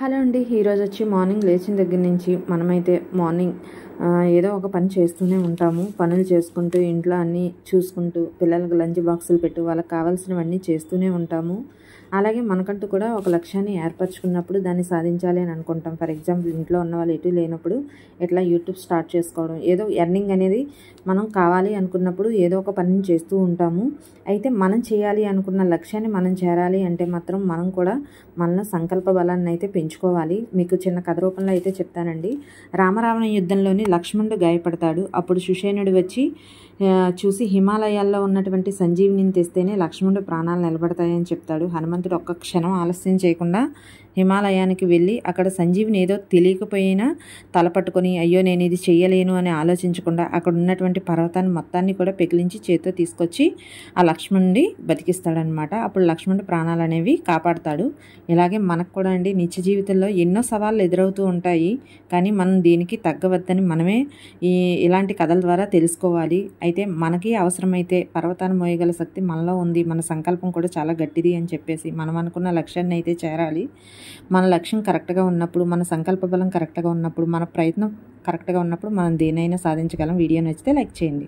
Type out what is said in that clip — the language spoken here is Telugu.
హలో అండి. ఈరోజు వచ్చి మార్నింగ్ లేచిన దగ్గర నుంచి మనమైతే మార్నింగ్ ఏదో ఒక పని చేస్తూనే ఉంటాము. పనులు చేసుకుంటూ ఇంట్లో అన్నీ చూసుకుంటూ పిల్లలకు లంచ్ బాక్సులు పెట్టు వాళ్ళకి కావాల్సినవన్నీ చేస్తూనే ఉంటాము. అలాగే మనకంటూ కూడా ఒక లక్ష్యాన్ని ఏర్పరచుకున్నప్పుడు దాన్ని సాధించాలి అని అనుకుంటాం. ఫర్ ఎగ్జాంపుల్ ఇంట్లో ఉన్న వాళ్ళు ఎటు లేనప్పుడు ఎట్లా యూట్యూబ్ స్టార్ట్ చేసుకోవడం, ఏదో ఎర్నింగ్ అనేది మనం కావాలి అనుకున్నప్పుడు ఏదో ఒక పనిని చేస్తూ ఉంటాము. అయితే మనం చేయాలి అనుకున్న లక్ష్యాన్ని మనం చేరాలి అంటే మాత్రం మనం కూడా మనలో సంకల్ప బలాన్ని అయితే పెంచుకోవాలి. మీకు చిన్న కథ రూపంలో అయితే చెప్తానండి. రామరావణ యుద్ధంలోని లక్ష్మణుడు గాయపడతాడు. అప్పుడు సుషేణుడు వచ్చి చూసి హిమాలయాల్లో ఉన్నటువంటి సంజీవిని తెస్తేనే లక్ష్మణుడు ప్రాణాలు నిలబడతాయని చెప్తాడు. హనుమంతుడు ఒక్క క్షణం ఆలస్యం చేయకుండా హిమాలయానికి వెళ్ళి అక్కడ సంజీవిని ఏదో తెలియకపోయినా తలపట్టుకొని అయ్యో నేను ఇది చెయ్యలేను అని ఆలోచించకుండా అక్కడ ఉన్నటువంటి పర్వతాన్ని మొత్తాన్ని కూడా పెకిలించి చేతితో తీసుకొచ్చి ఆ లక్ష్మణుడి బతికిస్తాడనమాట. అప్పుడు లక్ష్మణుడి ప్రాణాలు అనేవి కాపాడుతాడు. ఇలాగే మనకు కూడా అండి నిత్య జీవితంలో ఎన్నో సవాళ్ళు ఎదురవుతూ ఉంటాయి. కానీ మనం దీనికి తగ్గవద్దని మనమే ఇలాంటి కథల ద్వారా తెలుసుకోవాలి. అయితే మనకి అవసరమైతే పర్వతాన్ని మోయగల శక్తి మనలో ఉంది, మన సంకల్పం కూడా చాలా గట్టిది అని చెప్పేసి మనం అనుకున్న లక్ష్యాన్ని అయితే చేరాలి. మన లక్ష్యం కరెక్ట్గా ఉన్నప్పుడు, మన సంకల్ప బలం కరెక్ట్గా ఉన్నప్పుడు, మన ప్రయత్నం కరెక్ట్గా ఉన్నప్పుడు మనం దేనైనా సాధించగలం. వీడియో నచ్చితే లైక్ చేయండి.